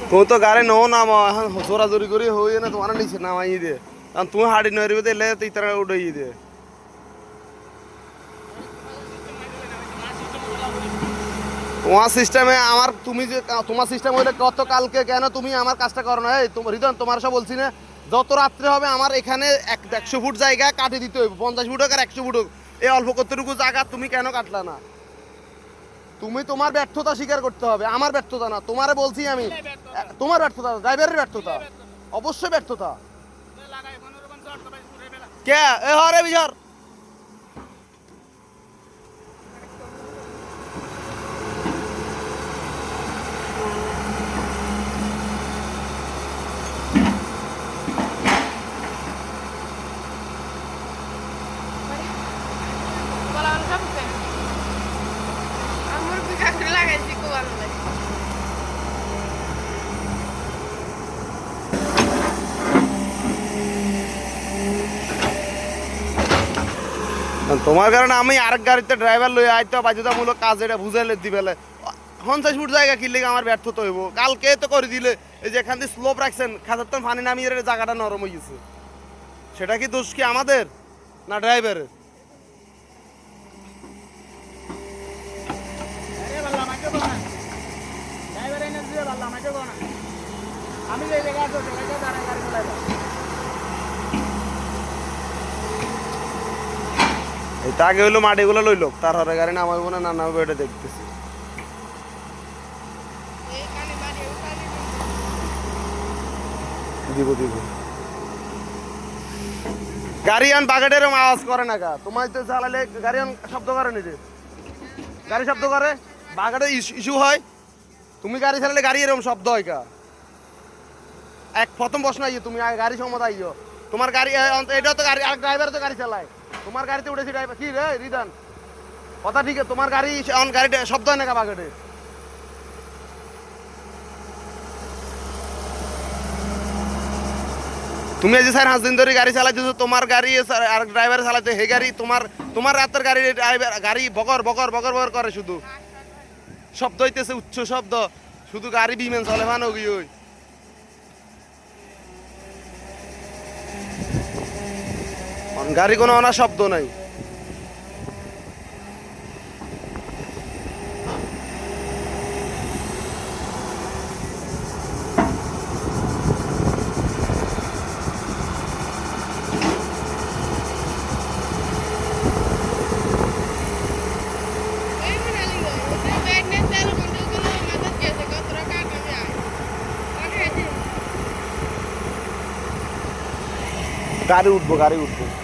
তুমি তো গাড়ি নো নামো এখন জোরাজোরি করে হয়ে না তোমার নিচে নামাই দিয়ে কারণ তুমি হাড়ি নড়বে দিলে তো ইতারা উঠে দিয়ে তোমার সিস্টেমে আমার তুমি যে তোমার সিস্টেম হইলে কত কালকে কেন তুমি আমার কাজটা করো না এই রিতন তোমার সব বলছি না যত রাত্রে হবে আমার এখানে 100 ফুট জায়গা কাটি দিতে হইব 50 ফুট হোক আর 100 ফুট হোক এই অল্প কতটুকু জায়গা তুমি কেন কাটলা না তুমি তোমার ব্যর্থতা স্বীকার করতে হবে আমার ব্যর্থতা না তোমারে বলছি আমি তোমার ব্যর্থতা ড্রাইভারের ব্যর্থতা অবশ্যই ব্যর্থতা কে এ হরে বিহার তোমার কারণে আমি আরেক গাড়িতে ড্রাইভার লই আইতে বাধ্যতামূলক কাজ এটা বুঝাইলে দিবেলে 50 ফুট জায়গা কিনলে আমার ব্যর্থতা হইব কালকে তো করে দিলে এই যে এখান দিয়ে স্লোপ রাখছেন খাজার তো পানি নামিয়ে জায়গাটা নরম হয়ে গেছে সেটা কি দোষ কি আমাদের না ড্রাইভারের আমি যে জায়গা আছে সেটা দাঁড়ায় গাড়ি চালাইবা এটা আগে হইলো মাটিগুলো লইল তার হরে গাড়ি নামাইব না নামাইব এটা দেখতেছি দিব দিব গাড়ি আন বাগাটের আওয়াজ করে না গা তোমার তো চালালে গাড়ি আন শব্দ করে নিজে গাড়ি শব্দ করে বাগাটে ইস্যু হয় তুমি গাড়ি চালালে গাড়ি এরকম শব্দ হয় কা এক প্রথম প্রশ্ন আইও তুমি গাড়ি সম্মত আইও তোমার গাড়ি এটা তো গাড়ি আর ড্রাইভার তো গাড়ি চালায় তোমার গাড়িতে উঠেছি ড্রাইভার কি রে রিদান কথা ঠিক আছে তোমার গাড়ি গাড়িটা শব্দ হয় না কা বাগাটে তুমি এই যে 4-5 দিন ধরে গাড়ি চালাইতেছো তোমার গাড়ি আর ড্রাইভার চালাইতে হে গাড়ি তোমার রাতের গাড়ি ড্রাইভার গাড়ি বকর বকর বকর বকর করে শুধু শব্দ হইতেছে উচ্চ শব্দ শুধু গাড়ি বিমান চলে ভানো কি ওই গাড়ি কোনো অনা শব্দ নাই গাড়ি উঠবো